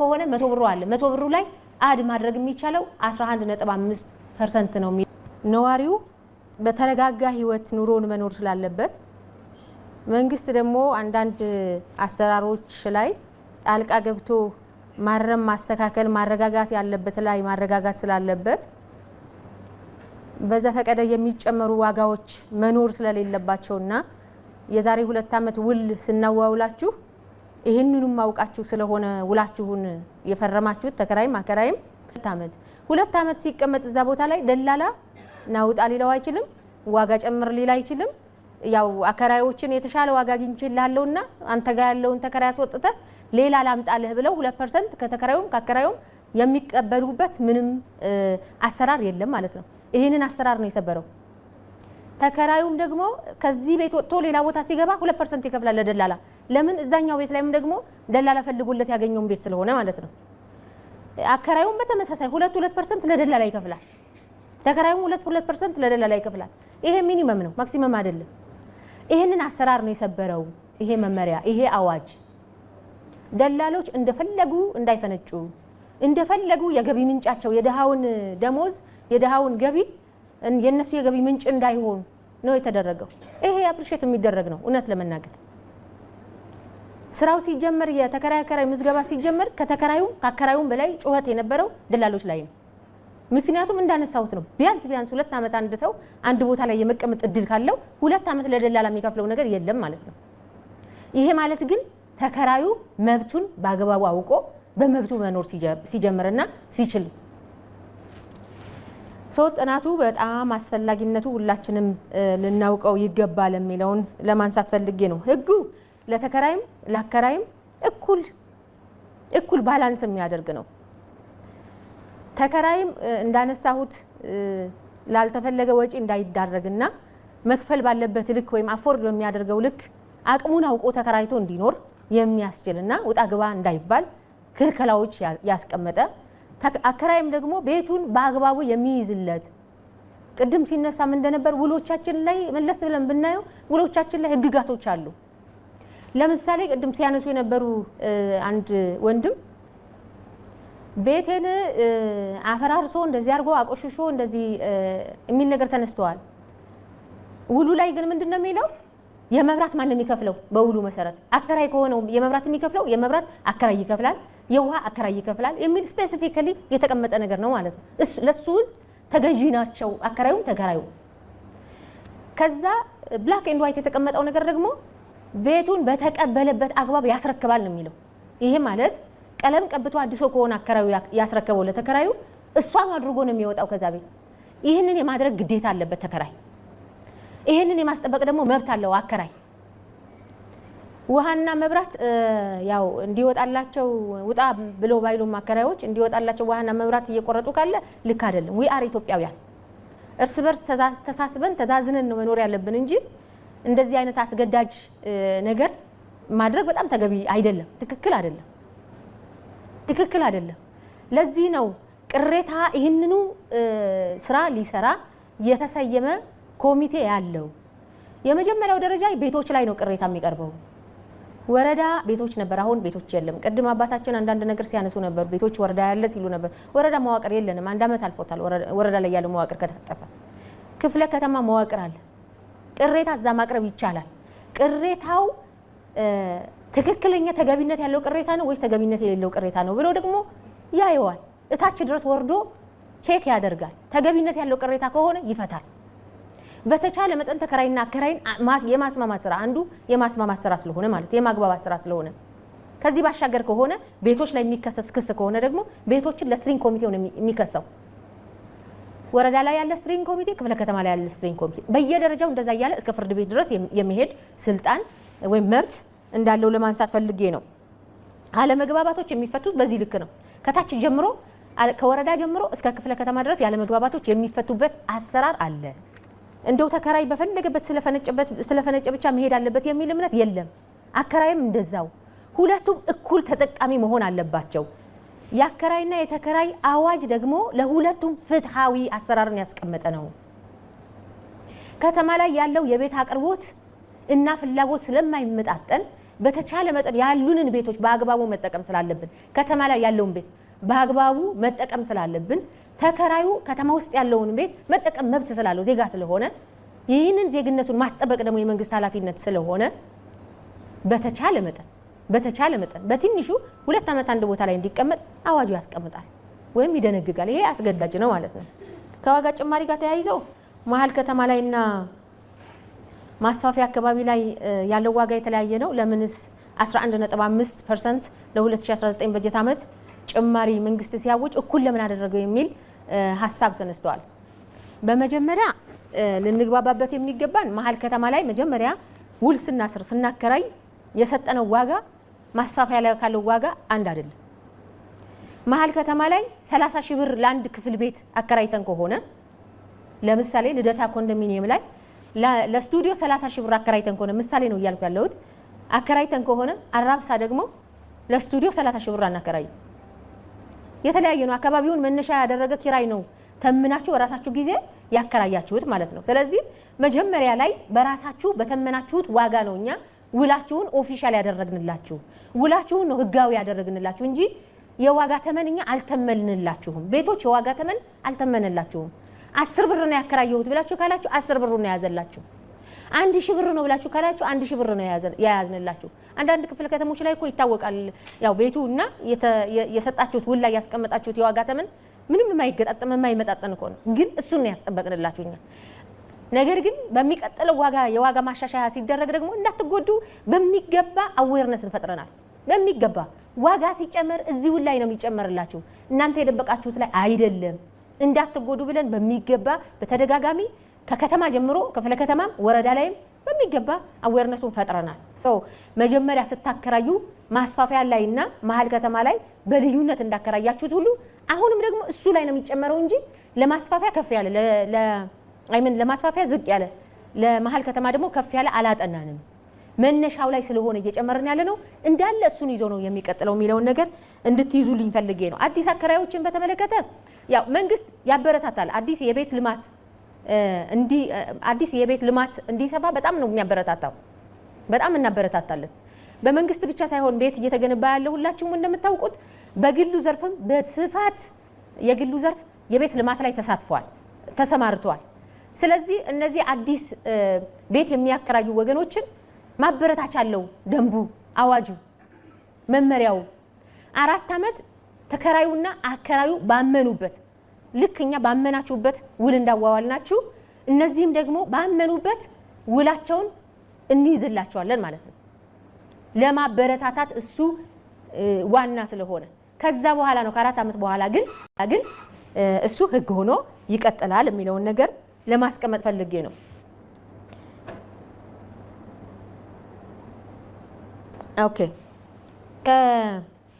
ከሆነ 100 ብር አለ 100 ብሩ ላይ አድ ማድረግ የሚቻለው 11.5% ነው። ነዋሪው በተረጋጋ ህይወት ኑሮን መኖር ስላለበት መንግስት ደግሞ አንዳንድ አሰራሮች ላይ ጣልቃ ገብቶ ማረም ማስተካከል ማረጋጋት ያለበት ላይ ማረጋጋት ስላለበት በዘፈቀደ የሚጨመሩ ዋጋዎች መኖር ስለሌለባቸውና የዛሬ 2 ዓመት ውል ስናዋውላችሁ ይሄንንም ማውቃችሁ ስለሆነ ውላችሁን የፈረማችሁት ተከራይም አከራይም 2 ዓመት ሲቀመጥ እዛ ቦታ ላይ ደላላ ናውጣ ሊለው አይችልም፣ ዋጋ ጨምር ሊል አይችልም። ያው አከራዮችን የተሻለ ዋጋ አግኝቼልሃለውና አንተ ጋር ያለውን ተከራይ አስወጥተ ሌላ ላምጣልህ ብለው 2% ከተከራዩም ካከራዩም የሚቀበሉበት ምንም አሰራር የለም ማለት ነው። ይሄንን አሰራር ነው የሰበረው። ተከራዩም ደግሞ ከዚህ ቤት ወጥቶ ሌላ ቦታ ሲገባ 2% ይከፍላል ለደላላ። ለምን እዛኛው ቤት ላይም ደግሞ ደላላ ፈልጎለት ያገኘውን ቤት ስለሆነ ማለት ነው። አከራዩም በተመሳሳይ 2% ለደላላ ይከፍላል። ተከራዩም 2% ለደላላ ይከፍላል። ይሄ ሚኒመም ነው፣ ማክሲመም አይደለም። ይሄንን አሰራር ነው የሰበረው ይሄ መመሪያ፣ ይሄ አዋጅ። ደላሎች እንደፈለጉ እንዳይፈነጩ፣ እንደፈለጉ የገቢ ምንጫቸው የደሃውን ደሞዝ የደሃውን ገቢ የነሱ የገቢ ምንጭ እንዳይሆን ነው የተደረገው። ይሄ አፕሪሼት የሚደረግ ነው። እውነት ለመናገር ስራው ሲጀመር የተከራይ ምዝገባ ሲጀመር ከተከራዩም ካከራዩም በላይ ጩኸት የነበረው ደላሎች ላይ ነው። ምክንያቱም እንዳነሳሁት ነው። ቢያንስ 2 ዓመት አንድ ሰው አንድ ቦታ ላይ የመቀመጥ እድል ካለው 2 ዓመት ለደላላ የሚከፍለው ነገር የለም ማለት ነው። ይሄ ማለት ግን ተከራዩ መብቱን በአግባቡ አውቆ በመብቱ መኖር ሲጀምርና ሲችል ጥናቱ በጣም አስፈላጊነቱ ሁላችንም ልናውቀው ይገባል የሚለውን ለማንሳት ፈልጌ ነው። ህጉ ለተከራይም ለአከራይም እኩል ባላንስ የሚያደርግ ነው። ተከራይም እንዳነሳሁት ላልተፈለገ ወጪ እንዳይዳረግና መክፈል ባለበት ልክ ወይም አፎርድ በሚያደርገው ልክ አቅሙን አውቆ ተከራይቶ እንዲኖር የሚያስችልና ውጣ ግባ እንዳይባል ክልከላዎች ያስቀመጠ፣ አከራይም ደግሞ ቤቱን በአግባቡ የሚይዝለት ቅድም ሲነሳም እንደነበር ውሎቻችን ላይ መለስ ብለን ብናየው ውሎቻችን ላይ ህግጋቶች አሉ። ለምሳሌ ቅድም ሲያነሱ የነበሩ አንድ ወንድም ቤቴን አፈራርሶ እንደዚህ አርጎ አቆሽሾ እንደዚህ የሚል ነገር ተነስተዋል። ውሉ ላይ ግን ምንድነው የሚለው? የመብራት ማን ነው የሚከፍለው? በውሉ መሰረት አከራይ ከሆነው የመብራት የሚከፍለው የመብራት አከራይ ይከፍላል፣ የውሃ አከራይ ይከፍላል የሚል ስፔሲፊካሊ የተቀመጠ ነገር ነው ማለት ነው። ለሱ ተገዢ ናቸው አከራዩም ተከራዩ። ከዛ ብላክ ኤንድ ዋይት የተቀመጠው ነገር ደግሞ ቤቱን በተቀበለበት አግባብ ያስረክባል ነው የሚለው። ይሄ ማለት ቀለም ቀብቶ አድሶ ከሆነ አከራዩ ያስረከበው ለተከራዩ እሷን አድርጎ ነው የሚወጣው ከዛ ቤት። ይሄንን የማድረግ ግዴታ አለበት ተከራይ። ይሄንን የማስጠበቅ ደግሞ መብት አለው አከራይ። ውሃና መብራት ያው እንዲወጣላቸው ውጣ ብሎ ባይሉም አከራዮች እንዲወጣላቸው ውሃና መብራት እየቆረጡ ካለ ልክ አይደለም። ዊ አር ኢትዮጵያውያን እርስ በርስ ተሳስበን ተዛዝነን ነው መኖር ያለብን እንጂ እንደዚህ አይነት አስገዳጅ ነገር ማድረግ በጣም ተገቢ አይደለም፣ ትክክል አይደለም። ለዚህ ነው ቅሬታ ይህንኑ ስራ ሊሰራ የተሰየመ ኮሚቴ ያለው። የመጀመሪያው ደረጃ ቤቶች ላይ ነው ቅሬታ የሚቀርበው። ወረዳ ቤቶች ነበር፣ አሁን ቤቶች የለም። ቅድም አባታችን አንዳንድ ነገር ሲያነሱ ነበር፣ ቤቶች ወረዳ ያለ ሲሉ ነበር። ወረዳ መዋቅር የለንም፣ 1 ዓመት አልፎታል። ወረዳ ላይ ያለው መዋቅር ከታጠፈ ክፍለ ከተማ መዋቅር አለ። ቅሬታ እዛ ማቅረብ ይቻላል። ቅሬታው ትክክለኛ ተገቢነት ያለው ቅሬታ ነው ወይስ ተገቢነት የሌለው ቅሬታ ነው ብሎ ደግሞ ያየዋል። እታች ድረስ ወርዶ ቼክ ያደርጋል። ተገቢነት ያለው ቅሬታ ከሆነ ይፈታል። በተቻለ መጠን ተከራይና አከራይን የማስማማት ስራ አንዱ የማስማማት ስራ ስለሆነ ማለት የማግባባት ስራ ስለሆነ ከዚህ ባሻገር ከሆነ ቤቶች ላይ የሚከሰስ ክስ ከሆነ ደግሞ ቤቶችን ለስትሪንግ ኮሚቴው ነው የሚከሰው። ወረዳ ላይ ያለ ስትሪንግ ኮሚቴ፣ ክፍለ ከተማ ላይ ያለ ስትሪንግ ኮሚቴ በየደረጃው እንደዛ ያለ እስከ ፍርድ ቤት ድረስ የሚሄድ ስልጣን ወይም መብት እንዳለው ለማንሳት ፈልጌ ነው። አለመግባባቶች የሚፈቱት በዚህ ልክ ነው። ከታች ጀምሮ ከወረዳ ጀምሮ እስከ ክፍለ ከተማ ድረስ ያለመግባባቶች የሚፈቱበት አሰራር አለ። እንደው ተከራይ በፈለገበት ስለፈነጨ ብቻ መሄድ አለበት የሚል እምነት የለም። አከራይም እንደዛው ሁለቱም እኩል ተጠቃሚ መሆን አለባቸው። የአከራይና የተከራይ አዋጅ ደግሞ ለሁለቱም ፍትሃዊ አሰራርን ያስቀመጠ ነው። ከተማ ላይ ያለው የቤት አቅርቦት እና ፍላጎት ስለማይመጣጠን በተቻለ መጠን ያሉንን ቤቶች በአግባቡ መጠቀም ስላለብን ከተማ ላይ ያለውን ቤት በአግባቡ መጠቀም ስላለብን ተከራዩ ከተማ ውስጥ ያለውን ቤት መጠቀም መብት ስላለው ዜጋ ስለሆነ ይህንን ዜግነቱን ማስጠበቅ ደግሞ የመንግስት ኃላፊነት ስለሆነ በተቻለ መጠን በትንሹ 2 ዓመት አንድ ቦታ ላይ እንዲቀመጥ አዋጁ ያስቀምጣል ወይም ይደነግጋል። ይሄ አስገዳጅ ነው ማለት ነው። ከዋጋ ጭማሪ ጋር ተያይዞ መሀል ከተማ ላይና ማስፋፊያ አካባቢ ላይ ያለው ዋጋ የተለያየ ነው። ለምንስ 11.5% ለ2019 በጀት ዓመት ጭማሪ መንግስት ሲያውጅ እኩል ለምን አደረገው የሚል ሐሳብ ተነስቷል። በመጀመሪያ ልንግባባበት የሚገባን መሀል ከተማ ላይ መጀመሪያ ውል ስናከራይ የሰጠነው ዋጋ ማስፋፊያ ላይ ካለው ዋጋ አንድ አይደለም። መሀል ከተማ ላይ 30 ሺህ ብር ለአንድ ክፍል ቤት አከራይተን ከሆነ ለምሳሌ ልደታ ኮንዶሚኒየም ላይ ለስቱዲዮ 30 ሺህ ብር አከራይተን ከሆነ ምሳሌ ነው እያልኩ ያለሁት አከራይተን ከሆነ አራብሳ ደግሞ ለስቱዲዮ 30 ሺህ ብር አናከራይ። የተለያየ ነው። አካባቢውን መነሻ ያደረገ ኪራይ ነው ተምናችሁ በራሳችሁ ጊዜ ያከራያችሁት ማለት ነው። ስለዚህ መጀመሪያ ላይ በራሳችሁ በተመናችሁት ዋጋ ነው እኛ ውላችሁን ኦፊሻል ያደረግንላችሁ ውላችሁን ነው ህጋዊ ያደረግንላችሁ እንጂ የዋጋ ተመንኛ አልተመንላችሁም። ቤቶች የዋጋ ተመን አልተመንላችሁም። 10 ብር ነው ያከራየሁት ብላችሁ ካላችሁ 10 ብር ነው ያዘላችሁ። 1000 ብር ነው ብላችሁ ካላችሁ 1000 ብር ነው ያያዝንላችሁ። አንዳንድ ክፍለ ከተሞች ላይ እኮ ይታወቃል ያው ቤቱና የሰጣችሁት ውል ላይ ያስቀመጣችሁት የዋጋ ተመን ምንም የማይገጣጠም የማይመጣጠን እኮ ነው። ግን እሱን ነው ያስጠበቅንላችሁ እኛ። ነገር ግን በሚቀጥለው የዋጋ ማሻሻያ ሲደረግ ደግሞ እንዳትጎዱ በሚገባ አዌርነስን ፈጥረናል። በሚገባ ዋጋ ሲጨመር እዚህ ውል ላይ ነው የሚጨመርላችሁ እናንተ የደበቃችሁት ላይ አይደለም እንዳትጎዱ ብለን በሚገባ በተደጋጋሚ ከከተማ ጀምሮ ክፍለ ከተማም ወረዳ ላይም በሚገባ አዌርነሱን ፈጥረናል። መጀመሪያ ስታከራዩ ማስፋፊያ ላይና መሀል ከተማ ላይ በልዩነት እንዳከራያችሁት ሁሉ አሁንም ደግሞ እሱ ላይ ነው የሚጨመረው እንጂ ለማስፋፊያ ከፍ ያለ ለማስፋፊያ ዝቅ ያለ ለመሀል ከተማ ደግሞ ከፍ ያለ አላጠናንም። መነሻው ላይ ስለሆነ እየጨመርን ያለ ነው እንዳለ እሱን ይዞ ነው የሚቀጥለው የሚለውን ነገር እንድትይዙልኝ ፈልጌ ነው። አዲስ አከራዮችን በተመለከተ ያው መንግስት ያበረታታል። አዲስ የቤት ልማት እንዲሰፋ በጣም ነው የሚያበረታታው። በጣም እናበረታታለን። በመንግስት ብቻ ሳይሆን ቤት እየተገነባ ያለው ሁላችሁም እንደምታውቁት በግሉ ዘርፍም በስፋት የግሉ ዘርፍ የቤት ልማት ላይ ተሰማርቷል። ስለዚህ እነዚህ አዲስ ቤት የሚያከራዩ ወገኖችን ማበረታቻ አለው ደንቡ፣ አዋጁ፣ መመሪያው 4 ዓመት ተከራዩና አከራዩ ባመኑበት ልክኛ ባመናችሁበት ውል እንዳዋዋልናችሁ እነዚህም ደግሞ ባመኑበት ውላቸውን እንይዝላቸዋለን ማለት ነው። ለማበረታታት እሱ ዋና ስለሆነ ከዛ በኋላ ነው ከ4 ዓመት በኋላ ግን እሱ ህግ ሆኖ ይቀጥላል የሚለውን ነገር ለማስቀመጥ ፈልጌ ነው። ኦኬ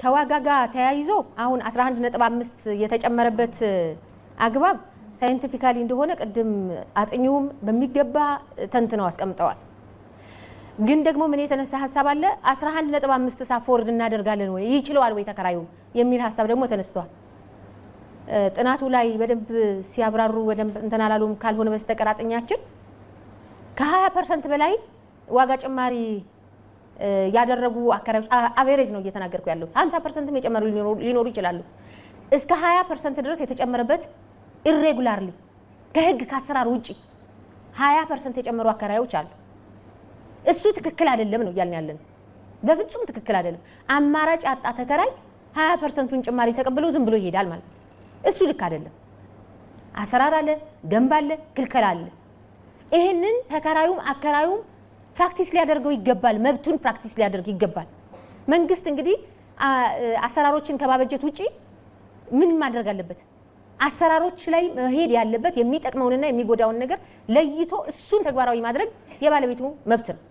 ከዋጋ ጋር ተያይዞ አሁን 11.5 የተጨመረበት አግባብ ሳይንቲፊካሊ እንደሆነ ቅድም አጥኚውም በሚገባ ተንትነው አስቀምጠዋል። ግን ደግሞ ምን የተነሳ ሐሳብ አለ 11.5 ሳፎርድ እናደርጋለን ወይ ይችላል ወይ ተከራዩ የሚል ሐሳብ ደግሞ ተነስቷል። ጥናቱ ላይ በደንብ ሲያብራሩ በደንብ እንተናላሉም ካልሆነ በስተቀር አጥኛችን ከ20% በላይ ዋጋ ጭማሪ ያደረጉ አከራዮች አቨሬጅ ነው እየተናገርኩ ያለው 50% የጨመሩ ሊኖሩ ይችላሉ። እስከ 20% ድረስ የተጨመረበት ኢሬጉላርሊ ከህግ ከአሰራር ውጪ 20% የጨመሩ አከራዮች አሉ። እሱ ትክክል አይደለም ነው እያልን ያለን። በፍጹም ትክክል አይደለም። አማራጭ ያጣ ተከራይ 20%ን ጭማሪ ተቀብሎ ዝም ብሎ ይሄዳል ማለት ነው። እሱ ልክ አይደለም። አሰራር አለ፣ ደንብ አለ፣ ክልከላ አለ። ይሄንን ተከራዩም አከራዩም ፕራክቲስ ሊያደርገው ይገባል። መብቱን ፕራክቲስ ሊያደርግ ይገባል። መንግስት እንግዲህ አሰራሮችን ከማበጀት ውጪ ምን ማድረግ አለበት? አሰራሮች ላይ መሄድ ያለበት የሚጠቅመውንና የሚጎዳውን ነገር ለይቶ እሱን ተግባራዊ ማድረግ የባለቤቱ መብት ነው።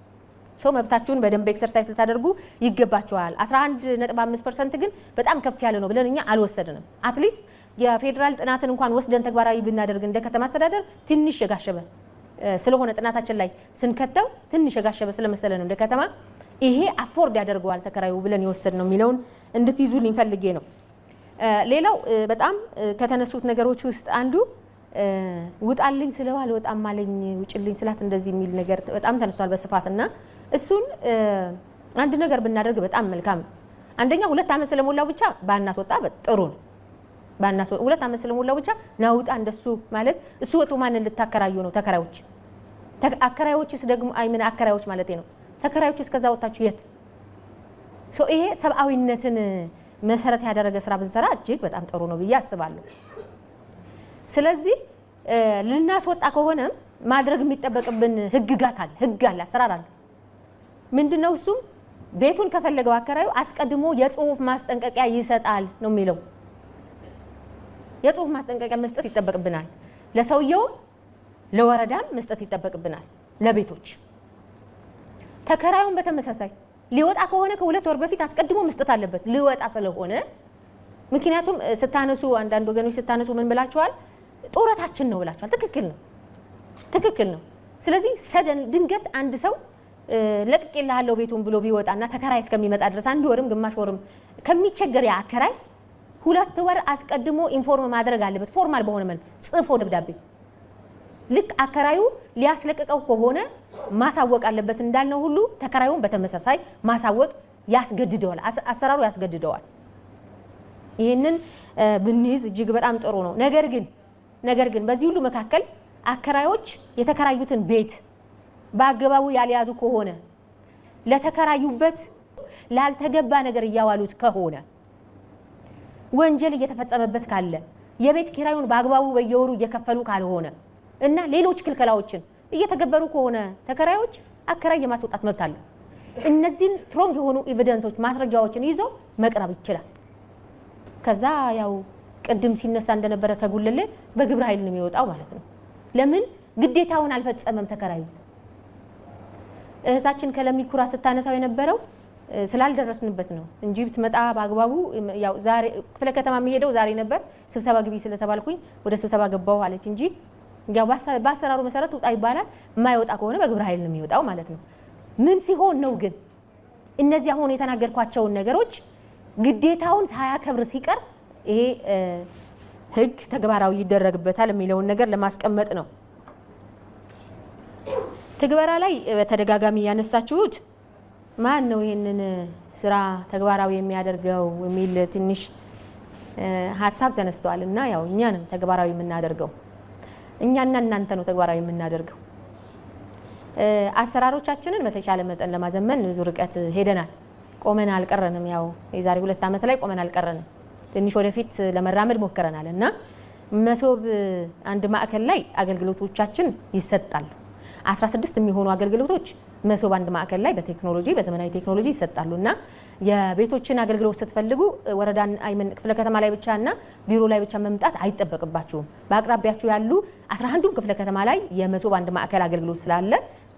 መብታችሁን በደንብ ኤክሰርሳይዝ ልታደርጉ ይገባችኋል። 11.5% ግን በጣም ከፍ ያለ ነው ብለን እኛ አልወሰድንም። አትሊስት የፌዴራል ጥናትን እንኳን ወስደን ተግባራዊ ብናደርግ እንደ ከተማ አስተዳደር ትንሽ የጋሸበ ስለሆነ ጥናታችን ላይ ስንከተው ትንሽ የጋሸበ ስለመሰለ ነው እንደ ከተማ ይሄ አፎርድ ያደርገዋል ተከራዩ ብለን የወሰድነው የሚለውን እንድትይዙልኝ ፈልጌ ነው። ሌላው በጣም ከተነሱት ነገሮች ውስጥ አንዱ ውጣልኝ ስለው አልወጣም አለኝ ውጭልኝ ስላት እንደዚህ የሚል ነገር በጣም ተነስቷል በስፋትና እሱን አንድ ነገር ብናደርግ በጣም መልካም። አንደኛ 2 ዓመት ስለሞላው ብቻ ባናስወጣ ጥሩ ነው። ባናስወጣ 2 ዓመት ስለሞላው ብቻ ናውጣ እንደሱ ማለት እሱ ወጡ ማንን ልታከራዩ ነው? ተከራዮች አከራዮችስ ደግሞ አይምን አከራዮች ማለት ነው። ተከራዮች እስከዛ ወጣችሁ የት? ይሄ ሰብአዊነትን መሰረት ያደረገ ስራ ብንሰራ እጅግ በጣም ጥሩ ነው ብዬ አስባለሁ። ስለዚህ ልናስወጣ ከሆነ ማድረግ የሚጠበቅብን ህግጋት አለ፣ ህግ አለ፣ አሰራር አለ። ምንድነው እሱም ቤቱን ከፈለገው አከራዩ አስቀድሞ የጽሁፍ ማስጠንቀቂያ ይሰጣል ነው የሚለው። የጽሁፍ ማስጠንቀቂያ መስጠት ይጠበቅብናል። ለሰውየው ለወረዳም መስጠት ይጠበቅብናል፣ ለቤቶች። ተከራዩን በተመሳሳይ ሊወጣ ከሆነ ከ2 ወር በፊት አስቀድሞ መስጠት አለበት፣ ሊወጣ ስለሆነ። ምክንያቱም ስታነሱ አንዳንድ ወገኖች ስታነሱ ምን ብላችኋል? ጡረታችን ነው ብላችኋል። ትክክል ነው። ስለዚህ ሰደን ድንገት አንድ ሰው ለቅቄልሃለሁ ቤቱን ብሎ ቢወጣና ተከራይ እስከሚመጣ ድረስ 1 ወርም ግማሽ ወርም ከሚቸገር ያ አከራይ 2 ወር አስቀድሞ ኢንፎርም ማድረግ አለበት። ፎርማል በሆነ መልኩ ጽፎ ደብዳቤ ልክ አከራዩ ሊያስለቅቀው ከሆነ ማሳወቅ አለበት እንዳልነው ሁሉ ተከራዩን በተመሳሳይ ማሳወቅ ያስገድደዋል፣ አሰራሩ ያስገድደዋል። ይህንን ብንይዝ እጅግ በጣም ጥሩ ነው። ነገር ግን በዚህ ሁሉ መካከል አከራዮች የተከራዩትን ቤት በአገባቡ ያልያዙ ከሆነ ለተከራዩበት ላልተገባ ነገር እያዋሉት ከሆነ ወንጀል እየተፈጸመበት ካለ የቤት ኪራዩን በአግባቡ በየወሩ እየከፈሉ ካልሆነ እና ሌሎች ክልከላዎችን እየተገበሩ ከሆነ ተከራዮች አከራይ የማስወጣት መብት አለ። እነዚህን ስትሮንግ የሆኑ ኤቪደንሶች ማስረጃዎችን ይዞ መቅረብ ይችላል። ከዛ ያው ቅድም ሲነሳ እንደነበረ ከጉልሌ በግብረ ኃይል ነው የሚወጣው ማለት ነው። ለምን ግዴታውን አልፈጸመም ተከራዩ? እህታችን ከለሚኩራ ስታነሳው የነበረው ስላልደረስንበት ነው እንጂ ብትመጣ በአግባቡ ያው ዛሬ ክፍለ ከተማ የሚሄደው ዛሬ ነበር። ስብሰባ ግቢ ስለተባልኩኝ ወደ ስብሰባ ገባው አለች እንጂ ያው በአሰራሩ መሰረት ውጣ ይባላል። የማይወጣ ከሆነ በግብረ ኃይል ነው የሚወጣው ማለት ነው። ምን ሲሆን ነው ግን እነዚህ አሁን የተናገርኳቸውን ነገሮች ግዴታውን ሳያከብር ሲቀር ይሄ ህግ ተግባራዊ ይደረግበታል የሚለውን ነገር ለማስቀመጥ ነው። ትግበራ ላይ በተደጋጋሚ ያነሳችሁት ማን ነው ይሄንን ስራ ተግባራዊ የሚያደርገው የሚል ትንሽ ሐሳብ ተነስተዋል። እና ያው እኛ ነን ተግባራዊ የምናደርገው፣ እኛና እናንተ ነው ተግባራዊ የምናደርገው። አሰራሮቻችንን በተቻለ መጠን ለማዘመን ብዙ ርቀት ሄደናል። ቆመን አልቀረንም። ያው የዛሬ 2 ዓመት ላይ ቆመን አልቀረንም። ትንሽ ወደፊት ለመራመድ ሞክረናል እና መሶብ አንድ ማዕከል ላይ አገልግሎቶቻችን ይሰጣሉ። 16 የሚሆኑ አገልግሎቶች መሶብ አንድ ማዕከል ላይ በቴክኖሎጂ በዘመናዊ ቴክኖሎጂ ይሰጣሉና የቤቶችን አገልግሎት ስትፈልጉ ወረዳን አይመን ክፍለ ከተማ ላይ ብቻና ቢሮ ላይ ብቻ መምጣት አይጠበቅባችሁም። በአቅራቢያችሁ ያሉ 11ዱም ክፍለ ከተማ ላይ የመሶብ አንድ ማዕከል አገልግሎት ስላለ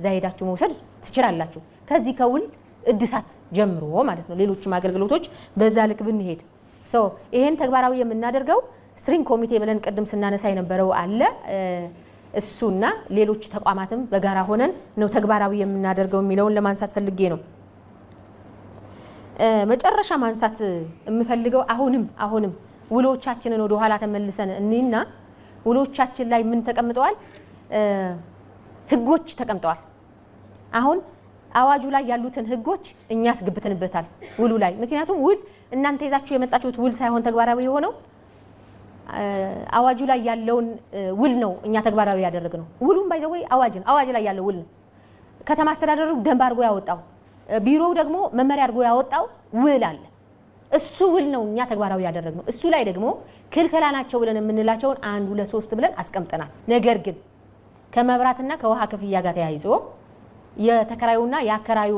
ዛይዳችሁ መውሰድ ትችላላችሁ። ከዚህ ከውል እድሳት ጀምሮ ማለት ነው። ሌሎችም አገልግሎቶች በዛ ልክ ብንሄድ ይሄን ተግባራዊ የምናደርገው ስትሪንግ ኮሚቴ ብለን ቅድም ስናነሳ የነበረው አለ። እሱና ሌሎች ተቋማትም በጋራ ሆነን ነው ተግባራዊ የምናደርገው የሚለውን ለማንሳት ፈልጌ ነው። መጨረሻ ማንሳት የምፈልገው አሁንም ውሎቻችንን ወደ ኋላ ተመልሰን እኒና ውሎቻችን ላይ ምን ተቀምጠዋል? ህጎች ተቀምጠዋል። አሁን አዋጁ ላይ ያሉትን ህጎች እኛ አስገብተንበታል ውሉ ላይ። ምክንያቱም ውል እናንተ ይዛችሁ የመጣችሁት ውል ሳይሆን ተግባራዊ የሆነው አዋጁ ላይ ያለውን ውል ነው እኛ ተግባራዊ ያደረግነው። ውሉም ባይዘው አዋጅ ላይ ያለው ውል ነው። ከተማ አስተዳደሩ ደንብ አድርጎ ያወጣው፣ ቢሮው ደግሞ መመሪያ አድርጎ ያወጣው ውል አለ። እሱ ውል ነው እኛ ተግባራዊ ያደረግነው። እሱ ላይ ደግሞ ክልከላ ናቸው ብለን የምንላቸውን 1 2 3 ብለን አስቀምጠናል። ነገር ግን ከመብራትና ከውሃ ክፍያ ጋር ተያይዞ የተከራዩና ያከራዩ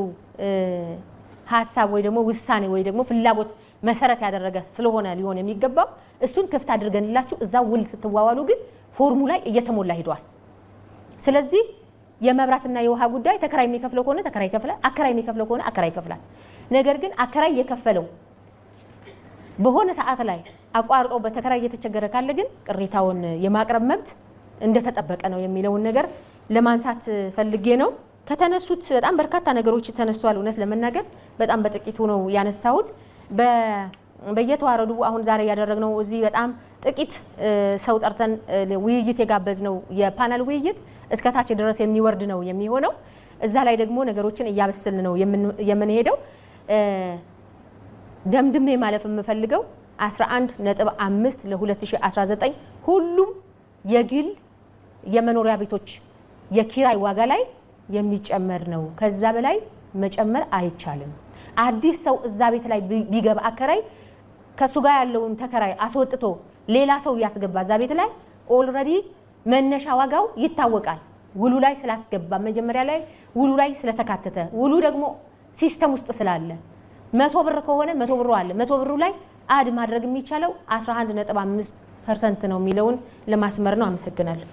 ሐሳብ ወይ ደግሞ ውሳኔ ወይ ደግሞ ፍላጎት መሰረት ያደረገ ስለሆነ ሊሆን የሚገባው እሱን ክፍት አድርገንላችሁ እዛው ውል ስትዋዋሉ ግን ፎርሙ ላይ እየተሞላ ሄዷል። ስለዚህ የመብራትና የውሃ ጉዳይ ተከራይ የሚከፍለው ከሆነ ተከራይ ይከፍላል፣ አከራይ የሚከፍለው ከሆነ አከራይ ይከፍላል። ነገር ግን አከራይ የከፈለው በሆነ ሰዓት ላይ አቋርጦ በተከራይ እየተቸገረ ካለ ግን ቅሬታውን የማቅረብ መብት እንደተጠበቀ ነው የሚለውን ነገር ለማንሳት ፈልጌ ነው። ከተነሱት በጣም በርካታ ነገሮች ተነስተዋል። እውነት ለመናገር በጣም በጥቂቱ ነው ያነሳሁት። በየተዋረዱ አሁን ዛሬ ያደረግነው እዚህ በጣም ጥቂት ሰው ጠርተን ውይይት የጋበዝነው የፓናል ውይይት እስከታች ድረስ የሚወርድ ነው የሚሆነው። እዛ ላይ ደግሞ ነገሮችን እያበሰልን ነው የምንሄደው። ደምድሜ ማለፍ የምፈልገው 11.5 ለ2019 ሁሉም የግል የመኖሪያ ቤቶች የኪራይ ዋጋ ላይ የሚጨመር ነው። ከዛ በላይ መጨመር አይቻልም። አዲስ ሰው እዛ ቤት ላይ ቢገባ አከራይ ከሱ ጋር ያለውን ተከራይ አስወጥቶ ሌላ ሰው ያስገባ እዛ ቤት ላይ ኦልሬዲ መነሻ ዋጋው ይታወቃል። ውሉ ላይ ስላስገባ መጀመሪያ ላይ ውሉ ላይ ስለተካተተ ውሉ ደግሞ ሲስተም ውስጥ ስላለ 100 ብር ከሆነ 100 ብሩ አለ 100 ብሩ ላይ አድ ማድረግ የሚቻለው 11.5% ነው የሚለውን ለማስመር ነው። አመሰግናለሁ።